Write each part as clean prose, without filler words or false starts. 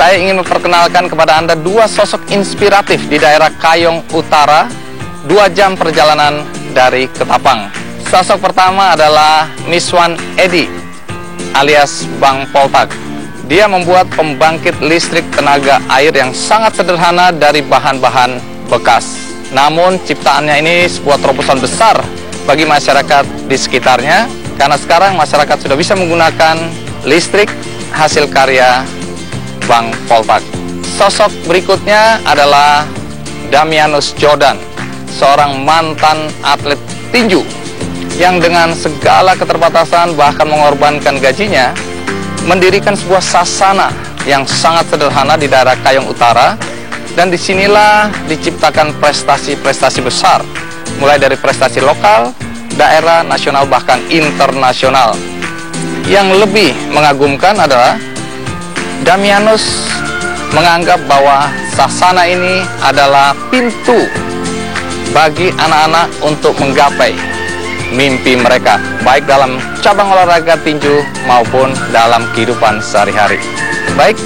saya ingin memperkenalkan kepada Anda dua sosok inspiratif di daerah Kayong Utara, 2 jam perjalanan dari Ketapang. Sosok pertama adalah Miswan Edi alias Bang Poltak. Dia membuat pembangkit listrik tenaga air yang sangat sederhana dari bahan-bahan bekas. Namun ciptaannya ini sebuah terobosan besar bagi masyarakat di sekitarnya, karena sekarang masyarakat sudah bisa menggunakan listrik hasil karya Bang Poltak. Sosok berikutnya adalah Damianus Jordan, seorang mantan atlet tinju yang dengan segala keterbatasan bahkan mengorbankan gajinya mendirikan sebuah sasana yang sangat sederhana di daerah Kayong Utara, dan disinilah diciptakan prestasi-prestasi besar mulai dari prestasi lokal, daerah, nasional, bahkan internasional. Yang lebih mengagumkan adalah Damianus menganggap bahwa sasana ini adalah pintu bagi anak-anak untuk menggapai mimpi mereka, baik dalam cabang olahraga tinju maupun dalam kehidupan sehari-hari. Baik,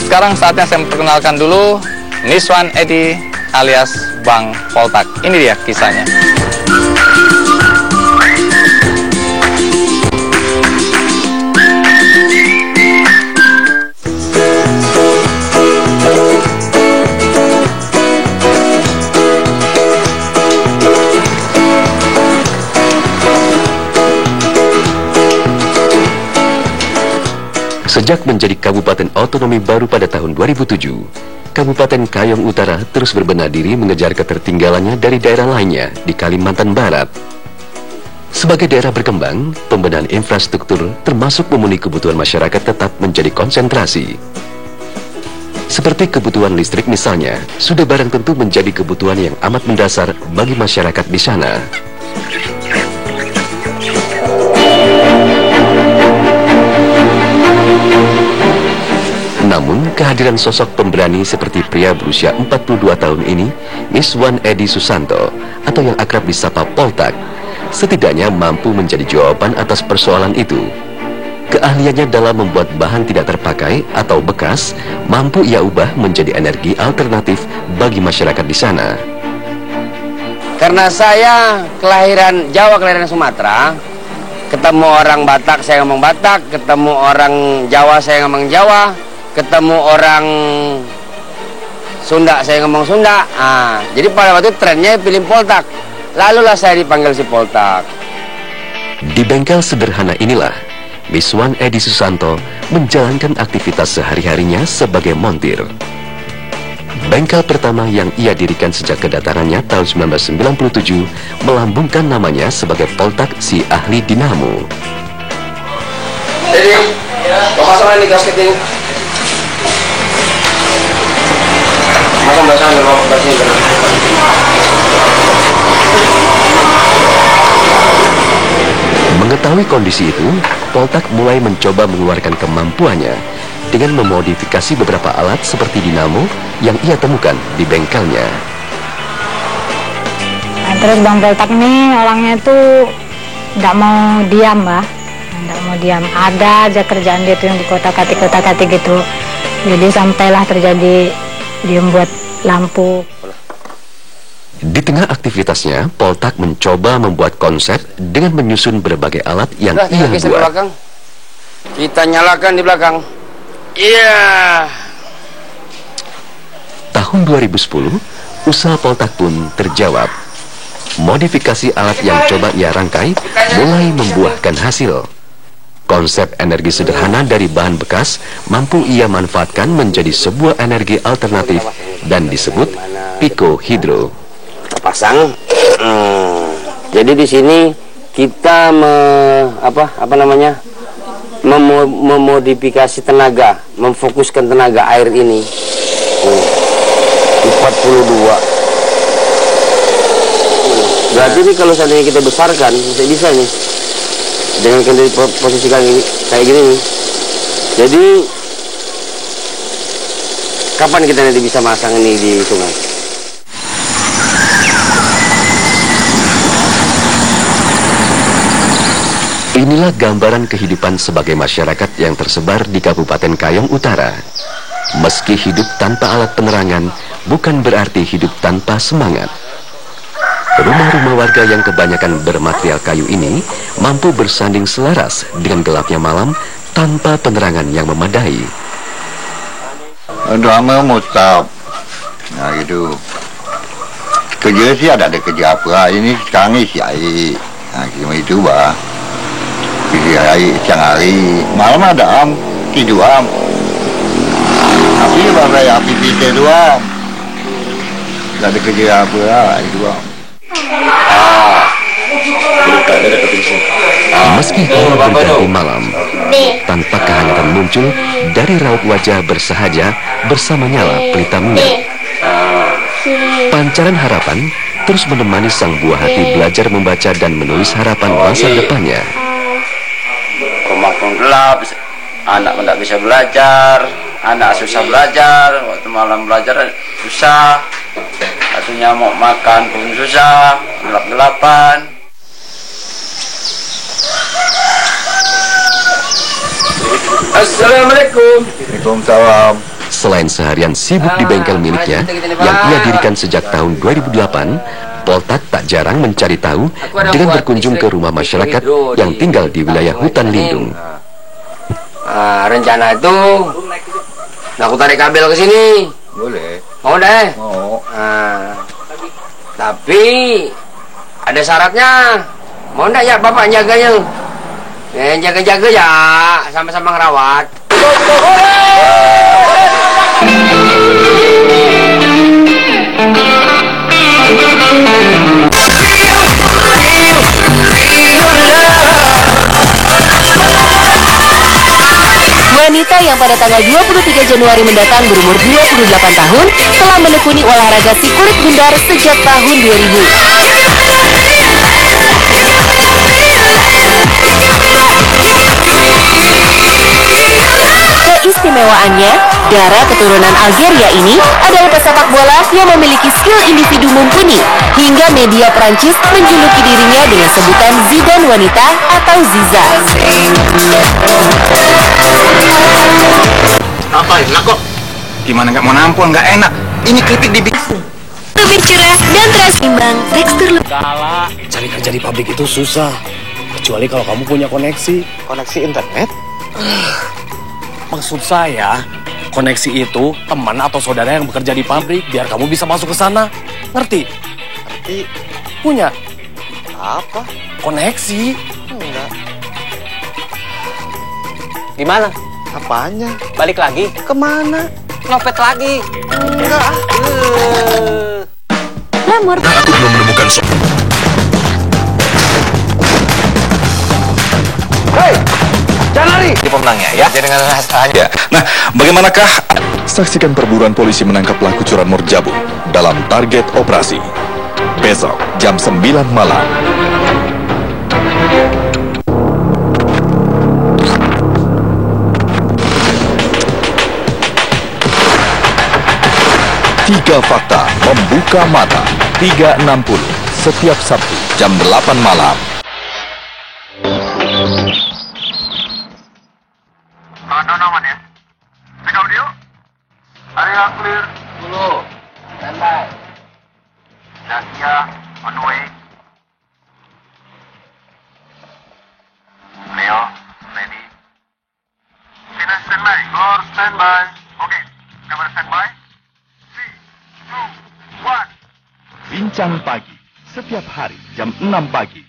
sekarang saatnya saya memperkenalkan dulu Miswan Edi alias Bang Poltak. Ini dia kisahnya. Sejak menjadi kabupaten otonomi baru pada tahun 2007, Kabupaten Kayong Utara terus berbenah diri mengejar ketertinggalannya dari daerah lainnya di Kalimantan Barat. Sebagai daerah berkembang, pembenahan infrastruktur termasuk memenuhi kebutuhan masyarakat tetap menjadi konsentrasi. Seperti kebutuhan listrik misalnya, sudah barang tentu menjadi kebutuhan yang amat mendasar bagi masyarakat di sana. Namun, kehadiran sosok pemberani seperti pria berusia 42 tahun ini, Miswan Edi Susanto, atau yang akrab disapa Poltak, setidaknya mampu menjadi jawaban atas persoalan itu. Keahliannya dalam membuat bahan tidak terpakai atau bekas, mampu ia ubah menjadi energi alternatif bagi masyarakat di sana. Karena saya kelahiran Jawa, kelahiran Sumatera, ketemu orang Batak, saya ngomong Batak, ketemu orang Jawa, saya ngomong Jawa, ketemu orang Sunda, saya ngomong Sunda. Jadi pada waktu itu trennya pilih Poltak. Lalulah saya dipanggil si Poltak. Di bengkel sederhana inilah, Miswan Edi Susanto menjalankan aktivitas sehari-harinya sebagai montir. Bengkel pertama yang ia dirikan sejak kedatangannya tahun 1997 melambungkan namanya sebagai Poltak si ahli dinamo. Jadi, pemasangan di gasket ini. Mengetahui kondisi itu, Poltak mulai mencoba mengeluarkan kemampuannya dengan memodifikasi beberapa alat seperti dinamo yang ia temukan di bengkelnya. Terus Bang Poltak ini orangnya tuh nggak mau diam, Mbak. Nggak mau diam. Ada aja kerjaan dia tuh yang di kota-kati gitu. Jadi sampailah terjadi dia membuat lampu. Di tengah aktivitasnya, Poltak mencoba membuat konsep dengan menyusun berbagai alat yang ia buat. Kita nyalakan di belakang. Iya. Tahun 2010, usaha Poltak pun terjawab. Modifikasi alat yang coba ia rangkai mulai membuahkan hasil. Konsep energi sederhana dari bahan bekas mampu ia manfaatkan menjadi sebuah energi alternatif dan disebut Pico Hydro. Kita pasang. Jadi di sini kita memodifikasi tenaga, memfokuskan tenaga air ini. 42. Berarti ini kalau seandainya kita besarkan bisa nih. Dengan posisi kayak gini nih. Jadi kapan kita nanti bisa masang ini di sungai? Inilah gambaran kehidupan sebagai masyarakat yang tersebar di Kabupaten Kayong Utara. Meski hidup tanpa alat penerangan, bukan berarti hidup tanpa semangat. Rumah-rumah warga yang kebanyakan bermaterial kayu ini mampu bersanding selaras dengan gelapnya malam tanpa penerangan yang memadai. Drama mustahab. Nah gitu. Kerja sih ada kerja apa. Ini sekarang ni siang. Nah cuma itu bah. Kerja siang hari. Malam ada tidur Tapi bagai api kita tu tak ada kerja apa itu Meski hari berganti malam, tanpa kehangatan muncul dari raut wajah bersahaja bersama nyala pelita minyak. Pancaran harapan terus menemani sang buah hati belajar membaca dan menulis harapan masa depannya. Rumah pun gelap, anak pun tak bisa belajar, anak susah belajar, waktu malam belajar susah, satunya mau makan pun susah, gelap-gelapan. Assalamualaikum. Waalaikumsalam. Selain seharian sibuk di bengkel miliknya yang ia dirikan sejak tahun 2008, Poltak tak jarang mencari tahu dengan berkunjung ke rumah masyarakat yang tinggal di wilayah hutan lindung. Rencana itu nak aku tarik kabel ke sini. Boleh. Mau deh. Mau. Tapi ada syaratnya. Mau enggak ya bapak jaganya? Jaga-jaga ya, sama-sama ngerawat. Wanita yang pada tanggal 23 Januari mendatang berumur 28 tahun telah menekuni olahraga si kulit bundar sejak tahun 2000. Keistimewaannya, Dara keturunan Algeria ini adalah pesepak bola yang memiliki skill individu mumpuni, hingga media Prancis menjuluki dirinya dengan sebutan Zidane wanita atau Ziza. Apa enak kok? Gimana nggak mau nampol, nggak enak. Ini keripik dibikin. Lebih cerah dan tersimbang, tekstur lebih. Cari kerja di pabrik itu susah, kecuali kalau kamu punya koneksi. Koneksi internet? Maksud saya, koneksi itu teman atau saudara yang bekerja di pabrik, biar kamu bisa masuk ke sana. Ngerti? Ngerti. Punya? Apa? Koneksi? Enggak. Gimana? Apanya? Balik lagi? Kemana? Nyopet lagi? Enggak. Lamor. Aku belum menemukan Di pemenangnya ya. Jadi dengan hanya. Nah, bagaimanakah? Saksikan perburuan polisi menangkap pelaku curanmor Jabu dalam Target Operasi. Besok jam 9 malam. Tiga Fakta Membuka Mata 360 setiap Sabtu jam 8 malam. Aman ya? Pick audio? Area clear. Dulu. Standby. Dacia on the way. Leo, ready. Sina standby. Lord standby. Okay. Kamera standby. 3, 2, 1. Bincang Pagi setiap hari jam 6 pagi.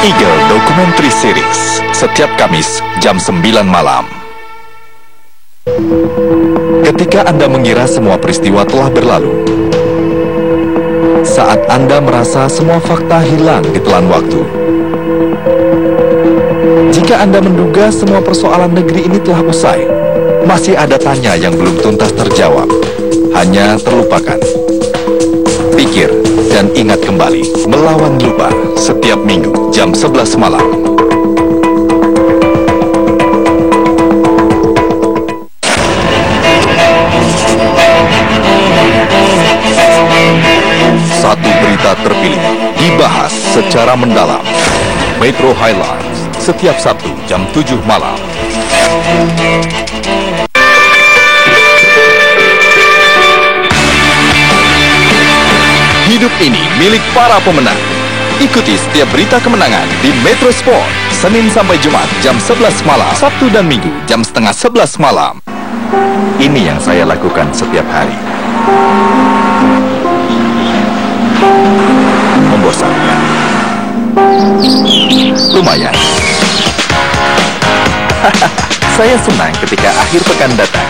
Eagle Documentary Series setiap Kamis jam 9 malam. Ketika Anda mengira semua peristiwa telah berlalu, saat Anda merasa semua fakta hilang di telan waktu, jika Anda menduga semua persoalan negeri ini telah usai, masih ada tanya yang belum tuntas terjawab, hanya terlupakan. berpikir, dan ingat kembali melawan lupa setiap minggu jam 11 malam. Satu berita terpilih dibahas secara mendalam. Metro Highlights setiap Sabtu jam 7 malam. Hidup ini milik para pemenang. Ikuti setiap berita kemenangan di Metro Sport, Senin sampai Jumat jam 11 malam, Sabtu dan Minggu jam setengah 11 malam. Ini yang saya lakukan setiap hari. Membosankan? Lumayan. Saya senang ketika akhir pekan datang.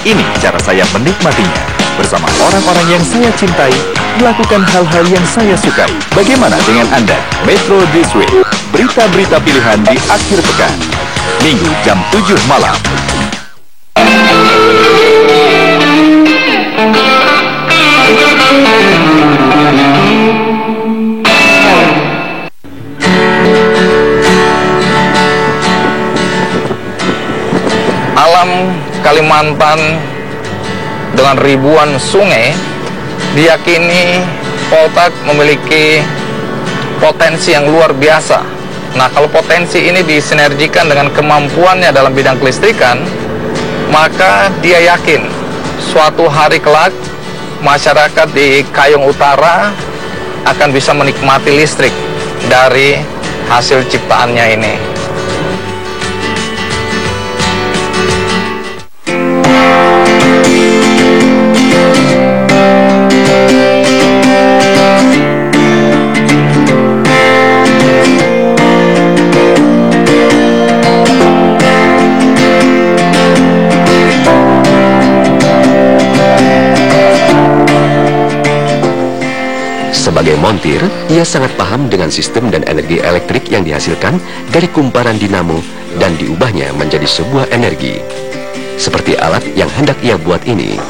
Ini cara saya menikmatinya. Bersama orang-orang yang saya cintai, melakukan hal-hal yang saya sukai. Bagaimana dengan Anda? Metro This Week, berita-berita pilihan di akhir pekan. Minggu jam 7 malam. Alam Kalimantan dengan ribuan sungai diyakini Poltak memiliki potensi yang luar biasa. Nah, kalau potensi ini disinergikan dengan kemampuannya dalam bidang kelistrikan, maka dia yakin suatu hari kelak masyarakat di Kayong Utara akan bisa menikmati listrik dari hasil ciptaannya ini. Sebagai montir, ia sangat paham dengan sistem dan energi elektrik yang dihasilkan dari kumparan dinamo dan diubahnya menjadi sebuah energi. Seperti alat yang hendak ia buat ini.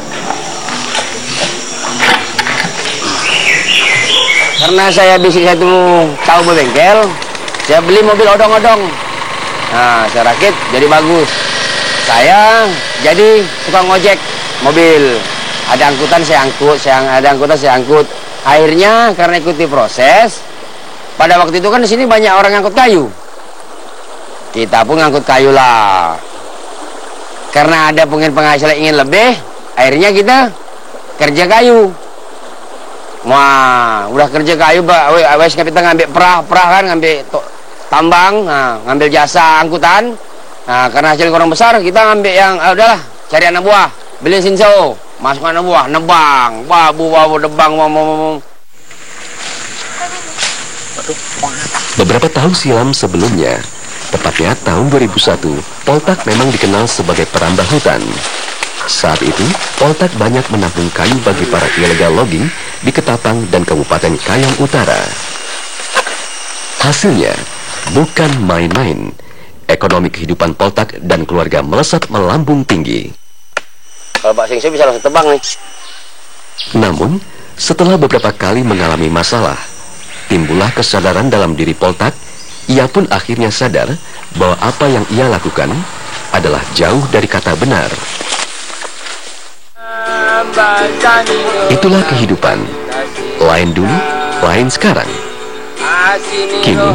Karena saya bisnis satu tahu bengkel, saya beli mobil odong-odong. Nah, saya rakit jadi bagus. Saya jadi tukang ojek mobil. Ada angkutan saya angkut, ada angkutan saya angkut. Akhirnya karena ikuti proses, pada waktu itu kan di sini banyak orang ngangkut kayu. Kita pun ngangkut kayu lah. Karena ada penghasilan ingin lebih, akhirnya kita kerja kayu. Wah, udah kerja kayu, wes kita ngambil perah kan, ngambil tambang, nah, ngambil jasa angkutan. Nah, karena hasil kurang besar, kita ngambil yang udahlah, cari anak buah, beli sinso. Masuk anak buah, nebang, babu, nebang, Beberapa tahun silam sebelumnya, tepatnya tahun 2001, Poltak memang dikenal sebagai perambah hutan. Saat itu, Poltak banyak menampung kayu bagi para ilegal logging di Ketapang dan Kabupaten Kayong Utara. Hasilnya, bukan main-main. Ekonomi kehidupan Poltak dan keluarga melesat melambung tinggi. Kalau Pak Singso bisa langsung tebang nih. Namun, setelah beberapa kali mengalami masalah, timbullah kesadaran dalam diri Poltak. Ia pun akhirnya sadar bahwa apa yang ia lakukan adalah jauh dari kata benar. Itulah kehidupan. Lain dulu, lain sekarang. Kini,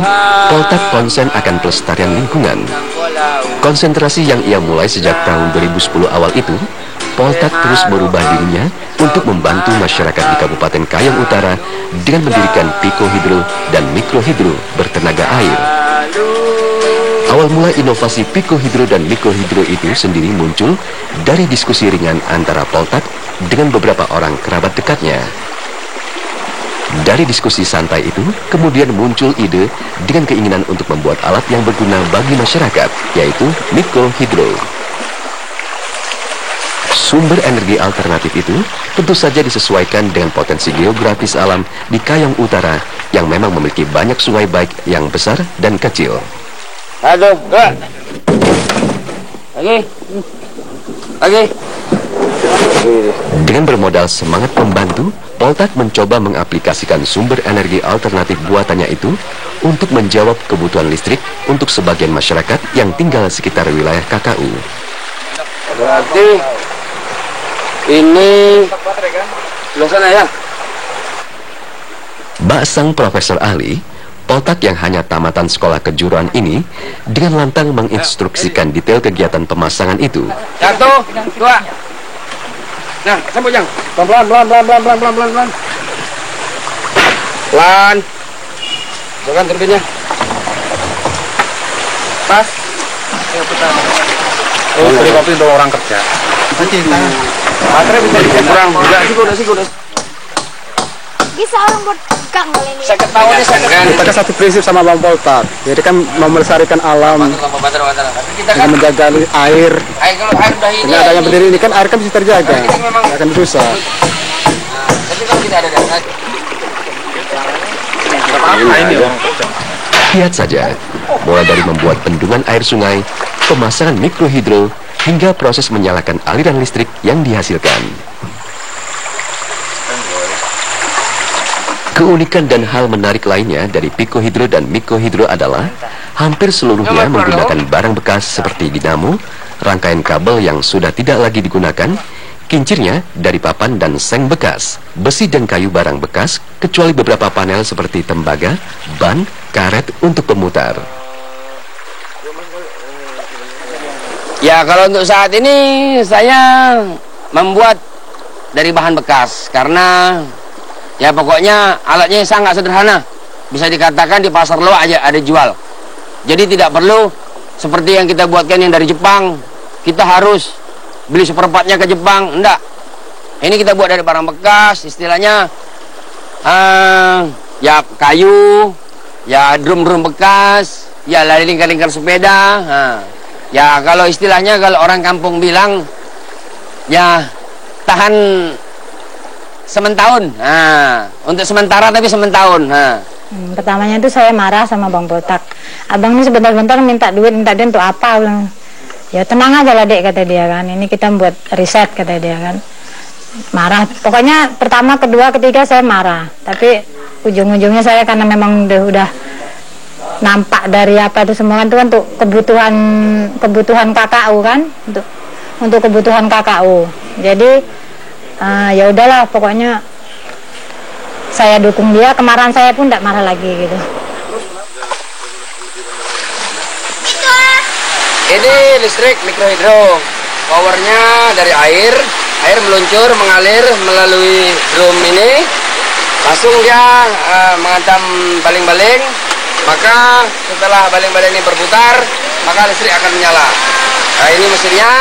Poltak konsen akan pelestarian lingkungan. Konsentrasi yang ia mulai sejak tahun 2010 awal itu, Poltak terus merubah dirinya untuk membantu masyarakat di Kabupaten Kayong Utara dengan mendirikan pikohidro dan mikrohidro bertenaga air. Awal mula inovasi pikohidro dan mikrohidro itu sendiri muncul dari diskusi ringan antara Poltak dengan beberapa orang kerabat dekatnya. Dari diskusi santai itu, kemudian muncul ide dengan keinginan untuk membuat alat yang berguna bagi masyarakat, yaitu mikrohidro. Sumber energi alternatif itu tentu saja disesuaikan dengan potensi geografis alam di Kayong Utara yang memang memiliki banyak sungai baik yang besar dan kecil. Aduh, lagi. Dengan bermodal semangat membantu, Poltak mencoba mengaplikasikan sumber energi alternatif buatannya itu untuk menjawab kebutuhan listrik untuk sebagian masyarakat yang tinggal sekitar wilayah KKU. Berarti ini sebelah sana ya? Bak sang profesor ahli, Poltak yang hanya tamatan sekolah kejuruan ini dengan lantang menginstruksikan detail kegiatan pemasangan itu. 1, 2. Nah, sambut Jang. Pelan. Pelan. Bukan turbinnya. Pas. Ayo putar. Oh, tadi kopi untuk orang kerja. Baterai bisa dicek kurang. Udah sih. Bisa orang buat gang kali ini. Saya ketahuan nih, saya kan. Kita satu prinsip sama Bang Poltak. Jadi kan mau melestarikan alam, Baterai. Kita dengan kan menjaga air. kalau air udah ini. Ini ada yang berdiri ini kan air kan bisa terjaga. Nggak akan rusak. Tapi kalau tidak ada dasar. Lihat saja, mulai dari membuat bendungan air sungai, pemasangan mikrohidro, hingga proses menyalakan aliran listrik yang dihasilkan. Keunikan dan hal menarik lainnya dari pikohidro dan mikohidro adalah hampir seluruhnya menggunakan barang bekas seperti dinamo, rangkaian kabel yang sudah tidak lagi digunakan, kincirnya dari papan dan seng bekas, besi dan kayu barang bekas, kecuali beberapa panel seperti tembaga, ban, karet untuk pemutar. Ya, kalau untuk saat ini saya membuat dari bahan bekas karena ya pokoknya alatnya sangat sederhana. Bisa dikatakan di pasar loak aja ada jual. Jadi tidak perlu seperti yang kita buatkan yang dari Jepang. Kita harus beli seperempatnya ke Jepang. Enggak. Ini kita buat dari barang bekas, istilahnya ya kayu, ya drum-drum bekas, ya lingkar-lingkar sepeda. Ya kalau istilahnya kalau orang kampung bilang ya tahan sementahun. Untuk sementara tapi sementahun. Pertamanya itu saya marah sama Bang Poltak. Abang ini sebentar-bentar minta duit untuk apa? Bilang. Ya tenang aja lah dek, kata dia kan. Ini kita buat riset, kata dia kan. Marah. Pokoknya pertama, kedua, ketiga saya marah. Tapi ujung-ujungnya saya karena memang udah nampak dari apa itu semua kan itu untuk kebutuhan KKU kan, untuk kebutuhan KKU. Jadi ya udahlah, pokoknya saya dukung dia. Kemarahan saya pun tidak marah lagi gitu. Ini listrik mikrohidro. Powernya dari air meluncur, mengalir melalui drum ini, langsung dia menghantam baling-baling. Maka setelah baling-baling ini berputar, maka listrik akan menyala. Nah, ini mesinnya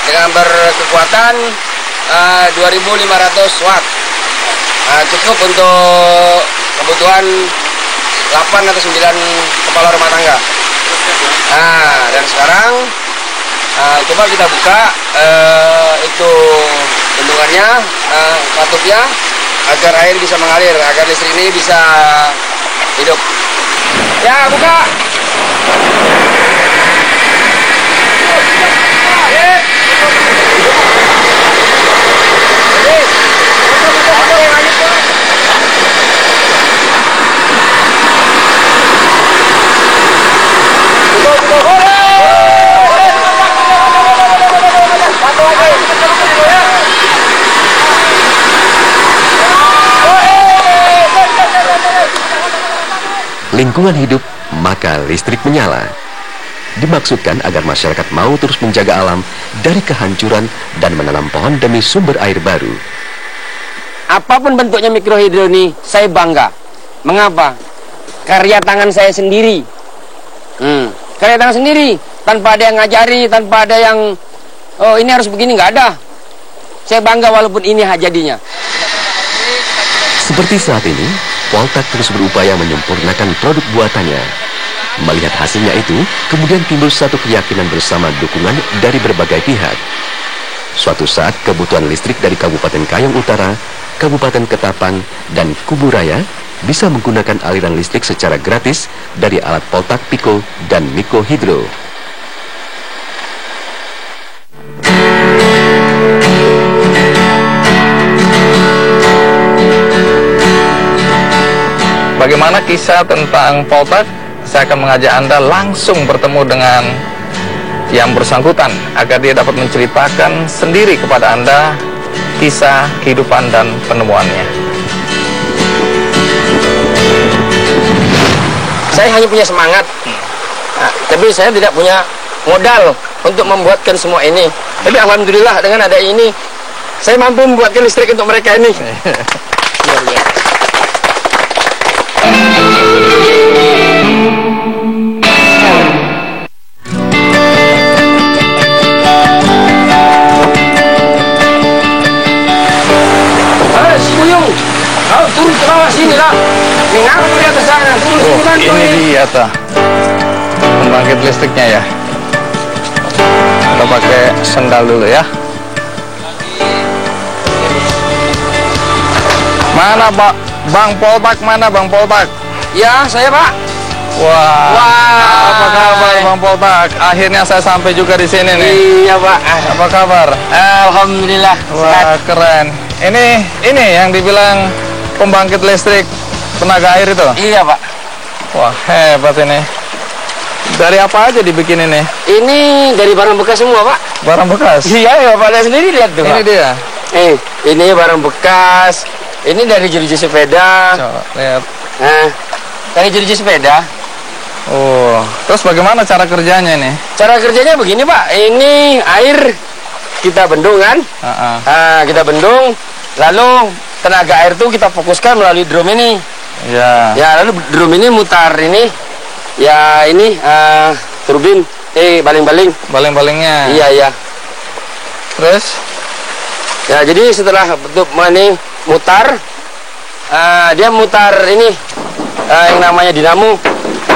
dengan berkekuatan 2500 watt. Cukup untuk kebutuhan 8 atau 9 kepala rumah tangga. Dan sekarang coba kita buka itu bendungannya, patupnya, agar air bisa mengalir, agar listrik ini bisa hidup. Ya, buka. Lingkungan hidup, maka listrik menyala. Dimaksudkan agar masyarakat mau terus menjaga alam dari kehancuran dan menanam pohon demi sumber air baru. Apapun bentuknya mikrohidro ini, saya bangga. Mengapa? Karya tangan saya sendiri. Karya tangan sendiri, tanpa ada yang ngajari, tanpa ada yang oh ini harus begini, nggak ada. Saya bangga walaupun ini jadinya. Seperti saat ini, Poltak terus berupaya menyempurnakan produk buatannya. Melihat hasilnya itu, kemudian timbul satu keyakinan bersama dukungan dari berbagai pihak. Suatu saat kebutuhan listrik dari Kabupaten Kayong Utara, Kabupaten Ketapang, dan Kuburaya bisa menggunakan aliran listrik secara gratis dari alat Poltak Piko dan Mikohidro. Bagaimana kisah tentang Poltak? Saya akan mengajak Anda langsung bertemu dengan yang bersangkutan agar dia dapat menceritakan sendiri kepada Anda kisah kehidupan dan penemuannya. Saya hanya punya semangat, tapi saya tidak punya modal untuk membuatkan semua ini. Tapi alhamdulillah dengan ada ini, saya mampu membuatkan listrik untuk mereka ini. Luar biasa. Si Buyung, kau turun ke bawah sini lah. Mengapa di atas sana? Turun sini bantu Ini dia tah pembangkit listriknya ya. Kita pakai sendal dulu ya. Mana Pak? Bang Poltak, mana Bang Poltak? Ya, saya Pak. Wah, apa kabar Bang Poltak? Akhirnya saya sampai juga di sini nih. Iya Pak. Apa kabar? Alhamdulillah. Wah, keren. Ini yang dibilang pembangkit listrik tenaga air itu? Iya Pak. Wah, hebat ini. Dari apa aja dibikin ini? Ini dari barang bekas semua Pak. Barang bekas? Iya, ya Pak, lihat sendiri, lihat tuh Ini Pak. dia. Ini barang bekas. Ini dari jeruji sepeda. Coba lihat. Nah, dari jeruji sepeda. Oh, terus bagaimana cara kerjanya ini? Cara kerjanya begini Pak. Ini air kita bendung kan? Nah, kita bendung. Lalu tenaga air itu kita fokuskan melalui drum ini. Ya. Ya, lalu drum ini mutar ini. Ya, ini turbin. Baling-baling. Baling-balingnya. Iya, iya. Terus? Ya, jadi setelah bentuk ini mutar, dia mutar ini yang namanya dinamo.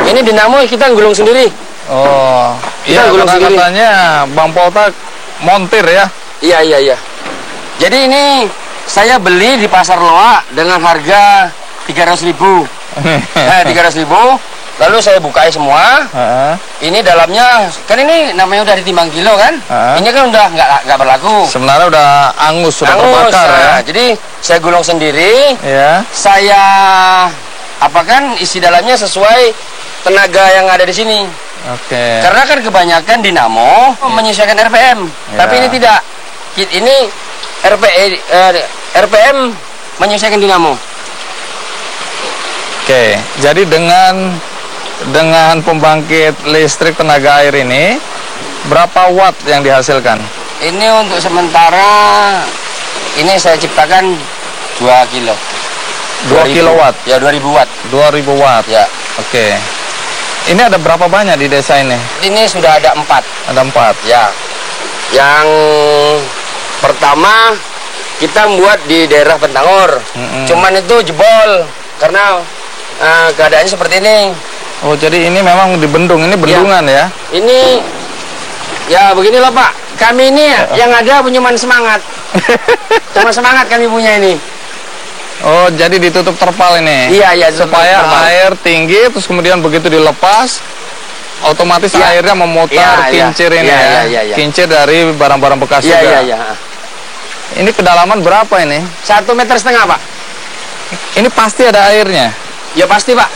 Ini dinamo kita gulung sendiri. Oh, Kita gulung sendiri. Katanya Bang Poltak montir ya? Iya, iya, iya. Jadi ini saya beli di pasar Loa dengan harga 300.000. 300.000. Lalu saya bukai semua. Ini dalamnya kan ini namanya udah ditimbang kilo kan? Ini kan udah nggak berlaku. Sebenarnya udah angus, sudah terbakar ya. Jadi saya gulung sendiri. Ya. Saya apakan isi dalamnya sesuai tenaga yang ada di sini. Oke. Karena kan kebanyakan dinamo menyesuaikan RPM, tapi ini tidak. Ini RPM menyesuaikan dinamo. Oke, jadi dengan pembangkit listrik tenaga air ini berapa watt yang dihasilkan? Ini untuk sementara ini saya ciptakan 2 kilo. 2 kilowatt? Ya, 2000 watt. 2000 watt? Ya. Oke. Ini ada berapa banyak di desa ini? Ini sudah ada 4. Ada 4? Ya. Yang pertama kita membuat di daerah Bentangor. Cuman itu jebol karena keadaannya seperti ini. Oh, jadi ini memang di bendung, ini bendungan ya? Ini ya beginilah Pak. Kami ini yang ada punya semangat. Cuma semangat kami punya ini. Oh, jadi ditutup terpal ini? Iya, iya. Supaya air tinggi, terus kemudian begitu dilepas, otomatis airnya memutar kincir ini ya? Kincir dari barang-barang bekas juga? Iya, iya. Ini kedalaman berapa ini? 1,5 meter Pak. Ini pasti ada airnya? Ya pasti Pak.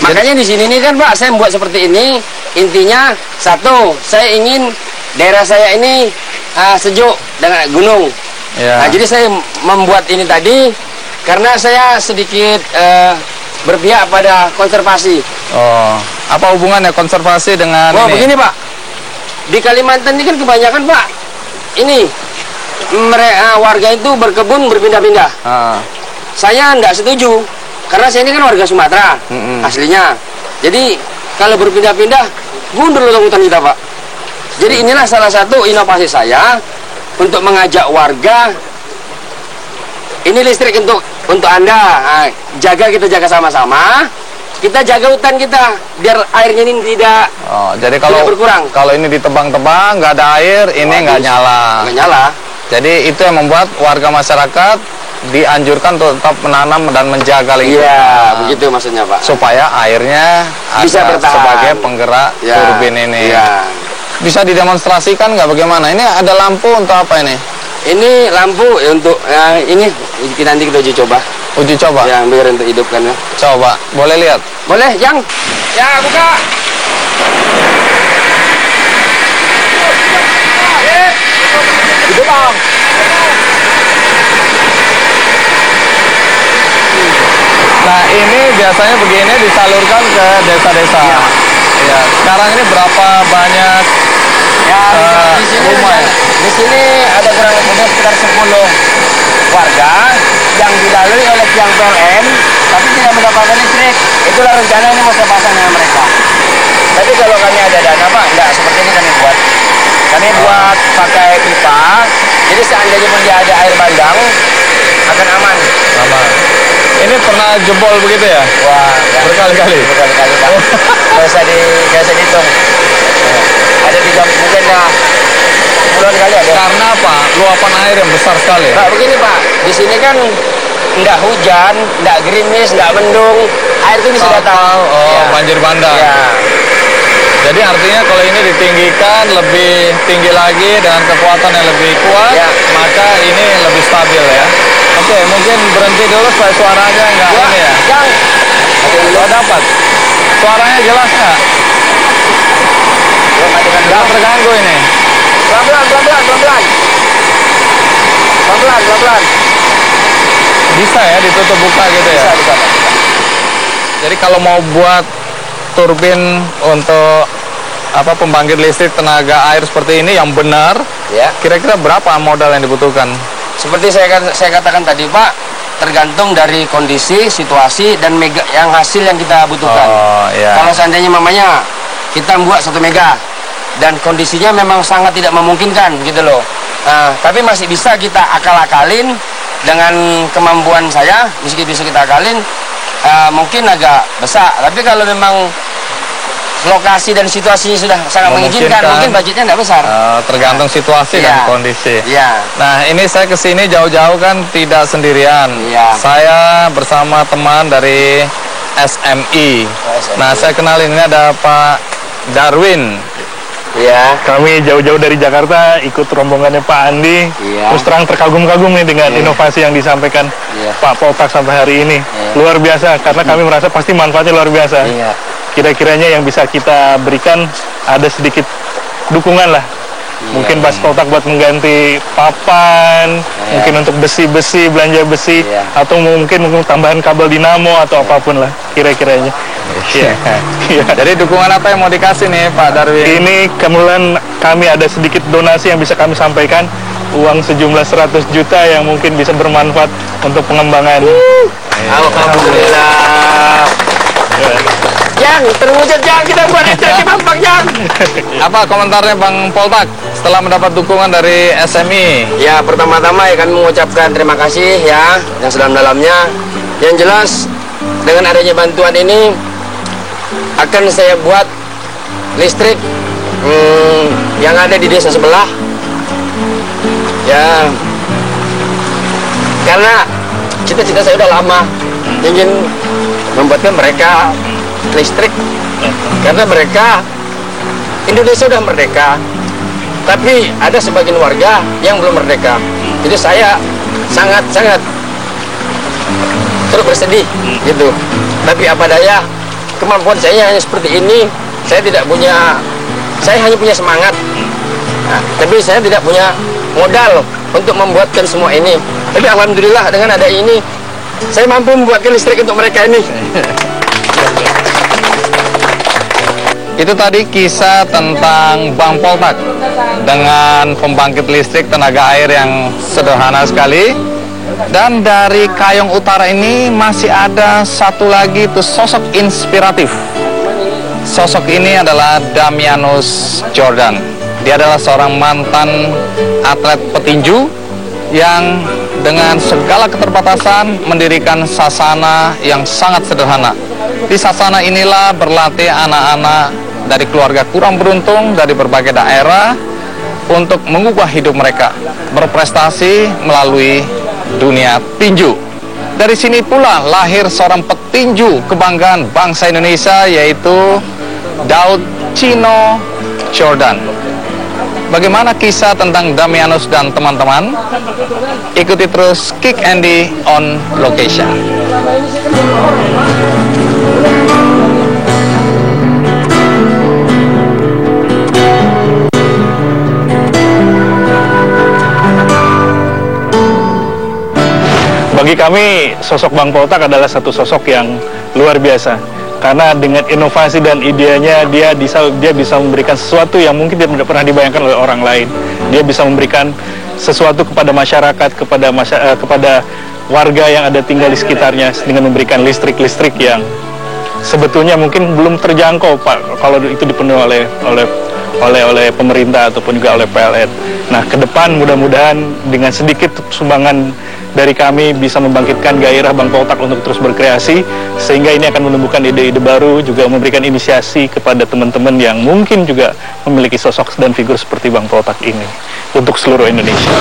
Makanya di sini nih kan Pak, saya membuat seperti ini. Intinya satu, saya ingin daerah saya ini sejuk dengan gunung. Ya. Nah, jadi saya membuat ini tadi karena saya sedikit berpihak pada konservasi. Oh, apa hubungannya konservasi dengan ini? Begini Pak, di Kalimantan ini kan kebanyakan Pak, ini warga itu berkebun berpindah-pindah. Saya tidak setuju karena saya ini kan warga Sumatera aslinya. Jadi kalau berpindah-pindah mundur hutan kita Pak. Jadi inilah salah satu inovasi saya untuk mengajak warga. Ini listrik untuk Anda. Nah, kita jaga sama-sama. Kita jaga hutan kita biar airnya ini tidak. Oh, jadi kalau berkurang. Kalau ini ditebang-tebang nggak ada air, ini nggak nyala. Nggak nyala. Jadi itu yang membuat warga masyarakat dianjurkan untuk tetap menanam dan menjaga lingkungan. Iya, begitu maksudnya Pak. Supaya airnya bisa bertahan sebagai penggerak turbin ini. Iya. Bisa didemonstrasikan nggak bagaimana? Ini ada lampu untuk apa ini? Ini lampu ya untuk ini nanti kita uji coba. Uji coba? Ya, biar untuk hidupkan ya. Coba, boleh lihat? Boleh, Yang. Ya, buka. Hidup, Bang. Nah, ini biasanya begini disalurkan ke desa-desa. Ya. Sekarang ini berapa banyak di sini rumah? Di sini ada kurang lebih sekitar 10 warga yang dilalui oleh tiang PLN, tapi tidak mendapatkan listrik. Itulah rencana ini mau saya pasang dengan mereka. Tapi kalau kami ada dana, Pak, enggak seperti ini kami buat. Kami buat pakai pipa, jadi seandainya pun dia ada air bandang, akan aman. Aman. Ini pernah jebol begitu ya? Wah, ya. Berkali-kali? Berkali-kali, Pak. Gak usah dihitung. Ada 3 mungkin ya. Puluhan kali ada. Karena apa? Luapan air yang besar sekali. Pak, begini Pak, di sini kan nggak hujan, nggak gerimis, nggak mendung, air itu bisa datang. Oh, banjir bandang. Ya. Jadi artinya kalau ini ditinggikan lebih tinggi lagi dengan kekuatan yang lebih kuat, maka ini lebih stabil ya. Oke, mungkin berhenti dulu supaya suaranya nggak ini ya. Yang dapat. Suaranya jelas nggak? Nggak terganggu ini. Pelan-pelan. Bisa ya ditutup buka gitu ya? Bisa. Jadi kalau mau buat turbin untuk pembangkit listrik tenaga air seperti ini yang benar, kira-kira berapa modal yang dibutuhkan? Seperti saya katakan tadi Pak, tergantung dari kondisi, situasi, dan mega yang hasil yang kita butuhkan. Kalau seandainya mamanya kita buat 1 mega dan kondisinya memang sangat tidak memungkinkan gitu loh. Tapi masih bisa kita akal-akalin dengan kemampuan saya, bisa kita akalin. Mungkin agak besar, tapi kalau memang lokasi dan situasinya sudah sangat mengizinkan, mungkin budgetnya nggak besar. Tergantung situasi dan kondisi. Nah, ini saya kesini jauh-jauh kan tidak sendirian. Saya bersama teman dari SMI. Nah, saya kenalin, ini ada Pak Darwin. Kami jauh-jauh dari Jakarta ikut rombongannya Pak Andi. Terus terang terkagum-kagum nih dengan inovasi yang disampaikan Pak Poltak sampai hari ini. Luar biasa, karena kami merasa pasti manfaatnya luar biasa. Kira-kiranya yang bisa kita berikan ada sedikit dukungan lah. Mungkin Pak Poltak buat mengganti papan, mungkin untuk besi-besi, belanja besi, atau mungkin tambahan kabel dinamo atau apapun lah kira-kiranya. Jadi dukungan apa yang mau dikasih nih Pak Darwin? Ini kemudian kami ada sedikit donasi yang bisa kami sampaikan, uang sejumlah 100 juta yang mungkin bisa bermanfaat untuk pengembangan. Alhamdulillah. Yang terwujud, yang kita buat jadi Bang Yang. Apa komentarnya Bang Poltak setelah mendapat dukungan dari SMI? Ya, pertama-tama ya kami mengucapkan terima kasih ya yang sedalam-dalamnya. Yang jelas dengan adanya bantuan ini akan saya buat listrik yang ada di desa sebelah. Ya, karena cita-cita saya udah lama ingin membuatkan mereka listrik, karena mereka Indonesia udah merdeka, tapi ada sebagian warga yang belum merdeka. Jadi saya sangat terus bersedih gitu. Tapi apa daya, kemampuan saya hanya seperti ini. Saya hanya punya semangat, tapi saya tidak punya modal untuk membuatkan semua ini. Tapi alhamdulillah dengan ada ini, saya mampu membuatkan listrik untuk mereka ini. Itu tadi kisah tentang Bang Poltak dengan pembangkit listrik tenaga air yang sederhana sekali. Dan dari Kayong Utara ini masih ada satu lagi tuh sosok inspiratif. Sosok ini adalah Damianus Jordan. Dia adalah seorang mantan atlet petinju yang dengan segala keterbatasan mendirikan sasana yang sangat sederhana. Di sasana inilah berlatih anak-anak dari keluarga kurang beruntung dari berbagai daerah untuk mengubah hidup mereka, berprestasi melalui dunia tinju. Dari sini pula lahir seorang petinju kebanggaan bangsa Indonesia, yaitu Daud Chino Jordan. Bagaimana kisah tentang Damianus dan teman-teman? Ikuti terus Kick Andy on Location. Bagi kami, sosok Bang Poltak adalah satu sosok yang luar biasa. Karena dengan inovasi dan idenya, dia bisa memberikan sesuatu yang mungkin tidak pernah dibayangkan oleh orang lain. Dia bisa memberikan sesuatu kepada masyarakat, kepada warga yang ada tinggal di sekitarnya, dengan memberikan listrik yang sebetulnya mungkin belum terjangkau, Pak, kalau itu dipenuhi oleh pemerintah ataupun juga oleh PLN. Nah, ke depan mudah-mudahan dengan sedikit sumbangan dari kami bisa membangkitkan gairah Bang Poltak untuk terus berkreasi, sehingga ini akan menumbuhkan ide-ide baru, juga memberikan inisiasi kepada teman-teman yang mungkin juga memiliki sosok dan figur seperti Bang Poltak ini untuk seluruh Indonesia.